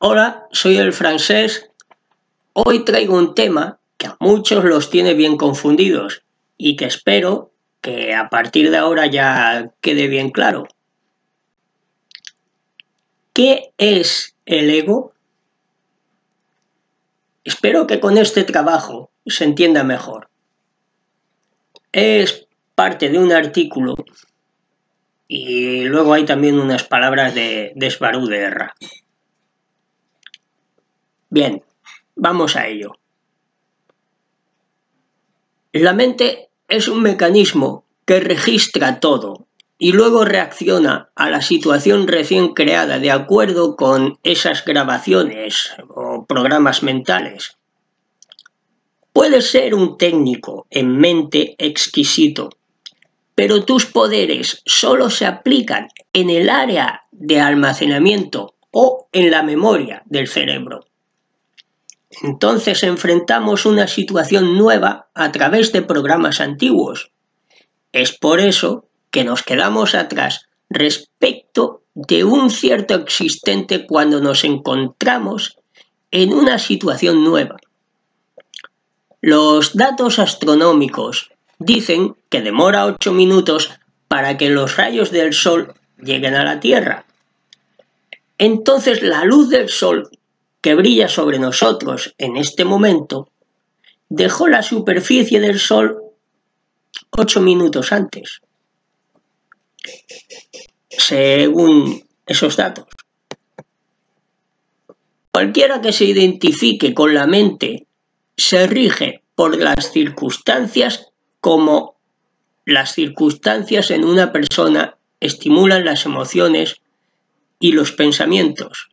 Hola, soy el francés. Hoy traigo un tema que a muchos los tiene bien confundidos y que espero que a partir de ahora ya quede bien claro. ¿Qué es el ego? Espero que con este trabajo se entienda mejor. Es parte de un artículo y luego hay también unas palabras de Esbarú de Erra. Bien, vamos a ello. La mente es un mecanismo que registra todo y luego reacciona a la situación recién creada de acuerdo con esas grabaciones o programas mentales. Puedes ser un técnico en mente exquisito, pero tus poderes solo se aplican en el área de almacenamiento o en la memoria del cerebro. Entonces enfrentamos una situación nueva a través de programas antiguos. Es por eso que nos quedamos atrás respecto de un cierto existente cuando nos encontramos en una situación nueva. Los datos astronómicos dicen que demora 8 minutos para que los rayos del Sol lleguen a la Tierra. Entonces la luz del Sol que brilla sobre nosotros en este momento dejó la superficie del Sol 8 minutos antes, según esos datos. Cualquiera que se identifique con la mente se rige por las circunstancias como las circunstancias en una persona estimulan las emociones y los pensamientos,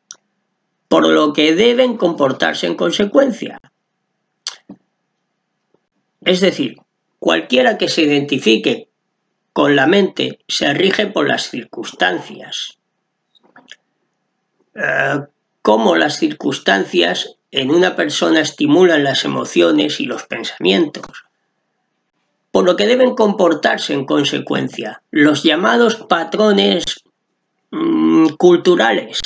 por lo que deben comportarse en consecuencia. Es decir, cualquiera que se identifique con la mente se rige por las circunstancias. Cómo las circunstancias en una persona estimulan las emociones y los pensamientos, por lo que deben comportarse en consecuencia. Los llamados patrones culturales,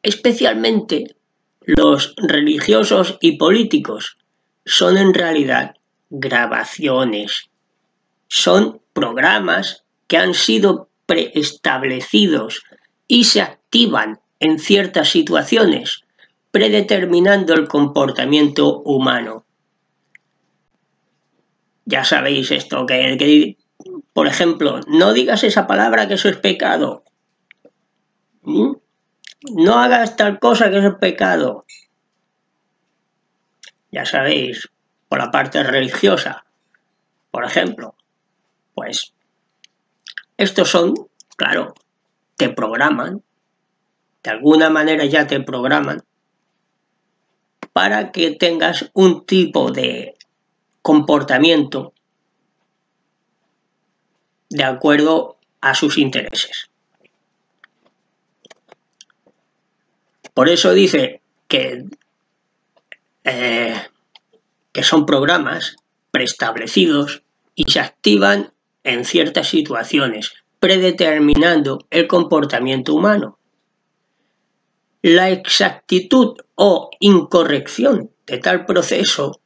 especialmente los religiosos y políticos, son en realidad grabaciones. Son programas que han sido preestablecidos y se activan en ciertas situaciones, predeterminando el comportamiento humano. Ya sabéis esto, que por ejemplo, no digas esa palabra que eso es pecado. No hagas tal cosa que eso es pecado. Ya sabéis, por la parte religiosa, por ejemplo, pues estos son, claro, te programan, de alguna manera ya te programan para que tengas un tipo de comportamiento de acuerdo a sus intereses. Por eso dice que son programas preestablecidos y se activan en ciertas situaciones, predeterminando el comportamiento humano. La exactitud o incorrección de tal proceso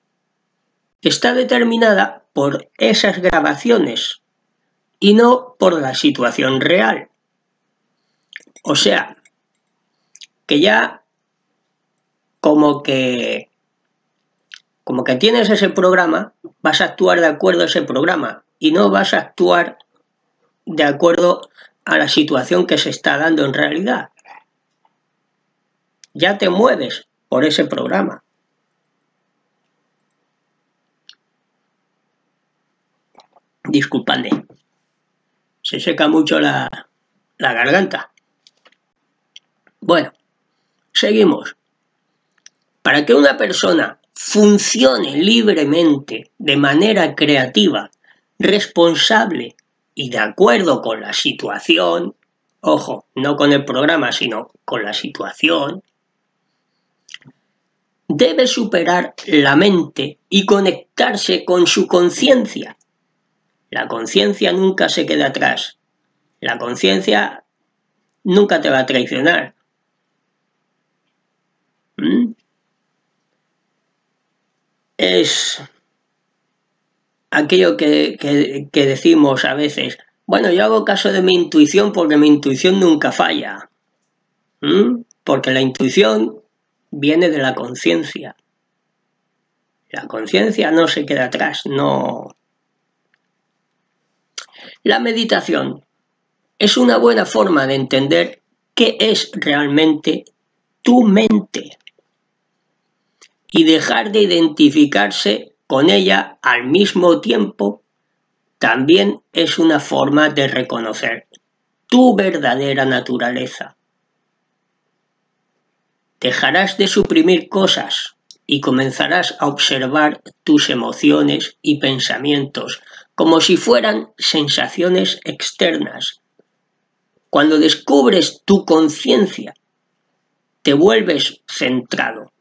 está determinada por esas grabaciones y no por la situación real. O sea, que ya como que tienes ese programa, vas a actuar de acuerdo a ese programa y no vas a actuar de acuerdo a la situación que se está dando en realidad. Ya te mueves por ese programa. Disculpadme, se seca mucho la garganta. Bueno, seguimos. Para que una persona funcione libremente, de manera creativa, responsable y de acuerdo con la situación, ojo, no con el programa, sino con la situación, debe superar la mente y conectarse con su conciencia. La conciencia nunca se queda atrás. La conciencia nunca te va a traicionar. es aquello que decimos a veces, bueno, yo hago caso de mi intuición porque mi intuición nunca falla. Porque la intuición viene de la conciencia. La conciencia no se queda atrás, no. La meditación es una buena forma de entender qué es realmente tu mente y dejar de identificarse con ella al mismo tiempo. También es una forma de reconocer tu verdadera naturaleza. Dejarás de suprimir cosas y comenzarás a observar tus emociones y pensamientos como si fueran sensaciones externas. Cuando descubres tu conciencia, te vuelves centrado,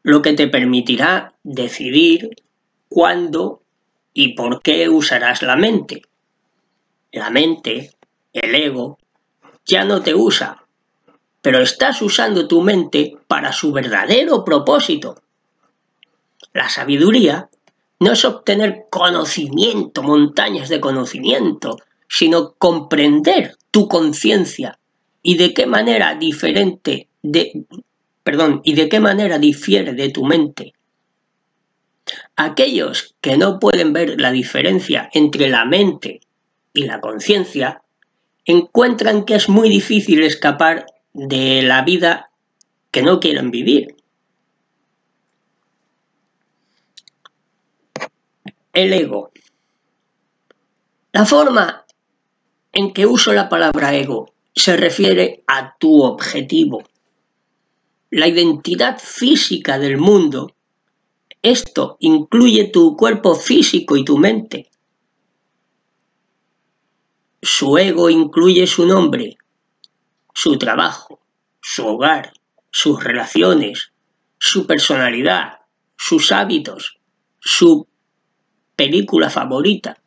lo que te permitirá decidir cuándo y por qué usarás la mente. La mente, el ego, ya no te usa, pero estás usando tu mente para su verdadero propósito. La sabiduría no es obtener conocimiento, montañas de conocimiento, sino comprender tu conciencia y de qué manera difiere de tu mente. Aquellos que no pueden ver la diferencia entre la mente y la conciencia encuentran que es muy difícil escapar de la vida que no quieren vivir. El ego. La forma en que uso la palabra ego se refiere a tu objetivo, la identidad física del mundo. Esto incluye tu cuerpo físico y tu mente. Su ego incluye su nombre, su trabajo, su hogar, sus relaciones, su personalidad, sus hábitos, su película favorita,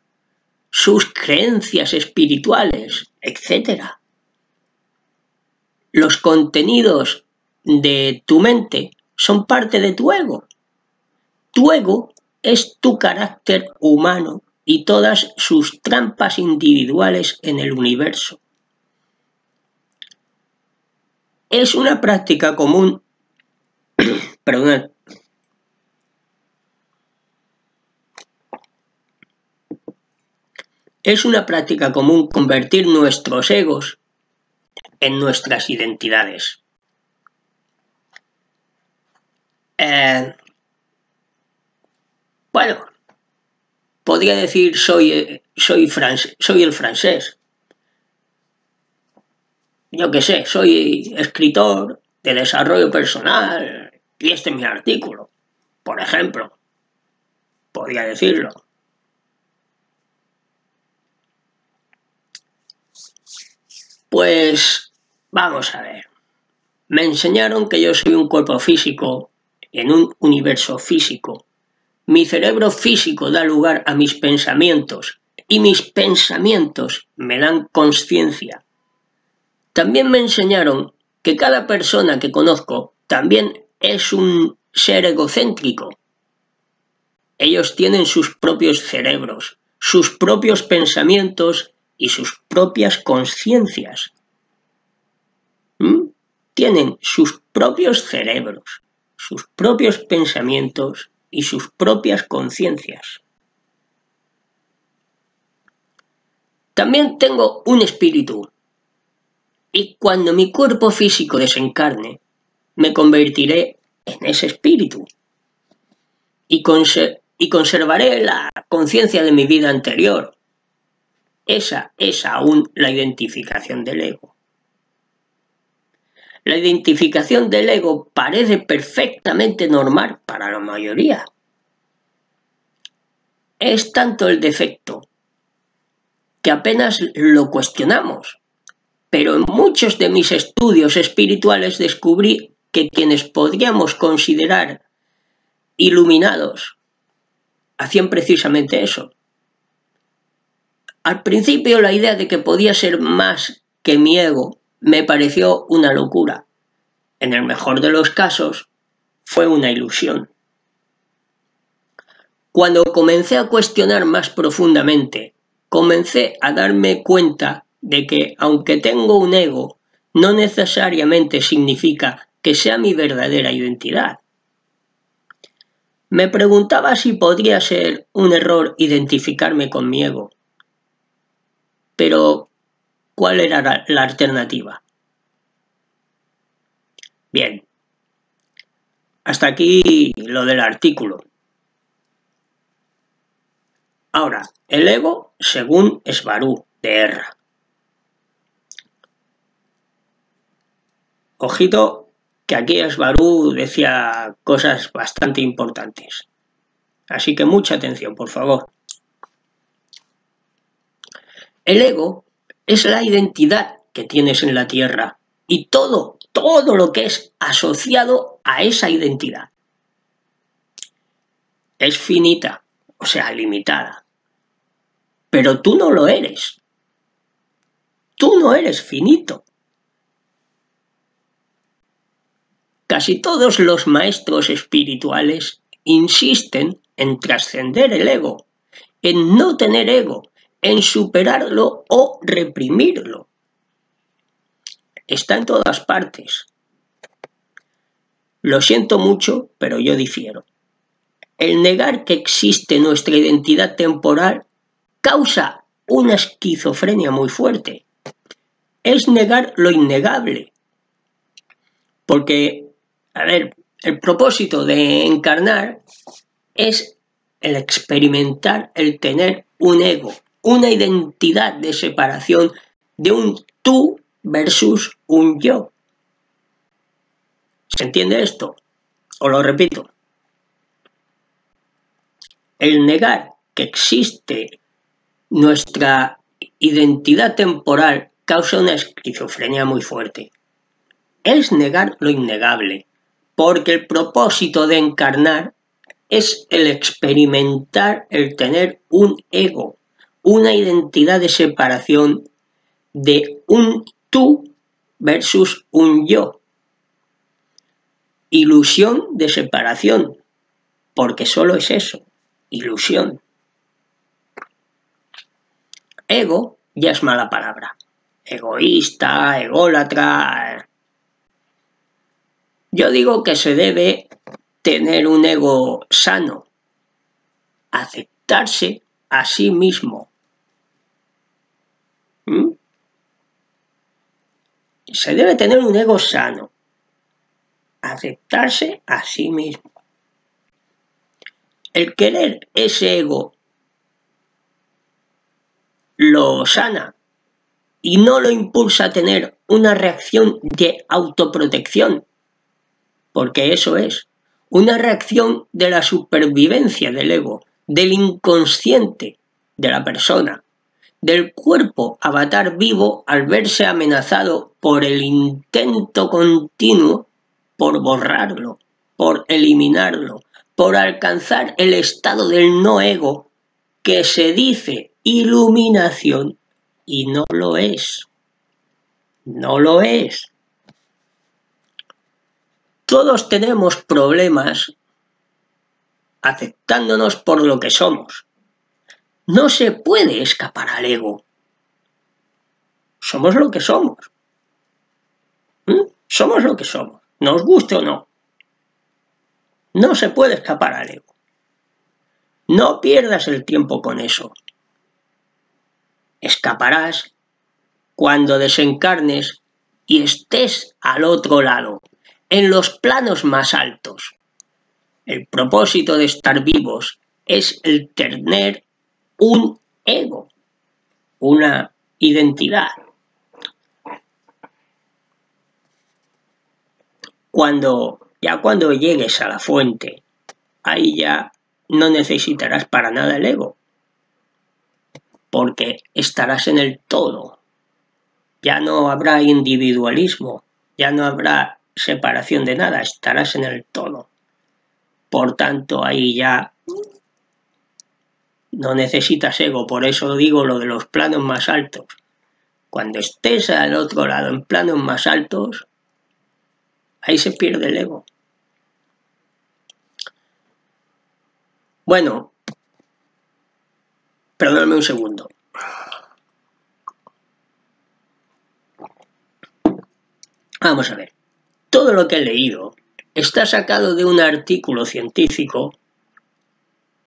sus creencias espirituales, etc. Los contenidos de tu mente son parte de tu ego. Tu ego es tu carácter humano y todas sus trampas individuales en el universo. Es una práctica común, Es una práctica común convertir nuestros egos en nuestras identidades. Bueno, podría decir soy el francés. Yo qué sé, soy escritor de desarrollo personal y este es mi artículo, por ejemplo. Podría decirlo. Pues vamos a ver. Me enseñaron que yo soy un cuerpo físico en un universo físico. Mi cerebro físico da lugar a mis pensamientos y mis pensamientos me dan consciencia. También me enseñaron que cada persona que conozco también es un ser egocéntrico. Ellos tienen sus propios cerebros, sus propios pensamientos y sus propias conciencias. Tienen sus propios cerebros, sus propios pensamientos y sus propias conciencias. También tengo un espíritu, y cuando mi cuerpo físico desencarne, me convertiré en ese espíritu y conservaré la conciencia de mi vida anterior. Esa es aún la identificación del ego. La identificación del ego parece perfectamente normal para la mayoría. Es tanto el defecto que apenas lo cuestionamos, pero en muchos de mis estudios espirituales descubrí que quienes podríamos considerar iluminados hacían precisamente eso. Al principio la idea de que podía ser más que mi ego me pareció una locura. En el mejor de los casos, fue una ilusión. Cuando comencé a cuestionar más profundamente, comencé a darme cuenta de que, aunque tengo un ego, no necesariamente significa que sea mi verdadera identidad. Me preguntaba si podría ser un error identificarme con mi ego. Pero, ¿cuál era la alternativa? Bien, hasta aquí lo del artículo. Ahora, el ego según Svaru de Erra. Ojito que aquí Svaru decía cosas bastante importantes. Así que mucha atención, por favor. El ego es la identidad que tienes en la Tierra y todo lo que es asociado a esa identidad. Es finita, o sea, limitada. Pero tú no lo eres. Tú no eres finito. Casi todos los maestros espirituales insisten en trascender el ego, en no tener ego, en superarlo o reprimirlo. Está en todas partes. Lo siento mucho, pero yo difiero. El negar que existe nuestra identidad temporal causa una esquizofrenia muy fuerte. Es negar lo innegable. Porque, a ver, el propósito de encarnar es el experimentar, el tener un ego, una identidad de separación de un tú versus un yo. ¿Se entiende esto? Os lo repito. El negar que existe nuestra identidad temporal causa una esquizofrenia muy fuerte. Es negar lo innegable, porque el propósito de encarnar es el experimentar, el tener un ego, una identidad de separación de un tú versus un yo. Ilusión de separación, porque solo es eso, ilusión. Ego ya es mala palabra. Egoísta, ególatra. Yo digo que se debe tener un ego sano, aceptarse a sí mismo. Se debe tener un ego sano, aceptarse a sí mismo. El querer ese ego lo sana y no lo impulsa a tener una reacción de autoprotección, porque eso es una reacción de la supervivencia del ego, del inconsciente de la persona, del cuerpo avatar vivo al verse amenazado por el intento continuo por borrarlo, por eliminarlo, por alcanzar el estado del no ego que se dice iluminación y no lo es. No lo es. Todos tenemos problemas aceptándonos por lo que somos. No se puede escapar al ego. Somos lo que somos. Somos lo que somos, nos guste o no. No se puede escapar al ego. No pierdas el tiempo con eso. Escaparás cuando desencarnes y estés al otro lado, en los planos más altos. El propósito de estar vivos es el tener un ego, una identidad. Cuando llegues a la fuente, ahí ya no necesitarás para nada el ego, porque estarás en el todo. Ya no habrá individualismo, ya no habrá separación de nada, estarás en el todo. Por tanto, ahí ya no necesitas ego, por eso digo lo de los planos más altos. Cuando estés al otro lado, en planos más altos, ahí se pierde el ego. Bueno, Perdóname un segundo. Vamos a ver. Todo lo que he leído está sacado de un artículo científico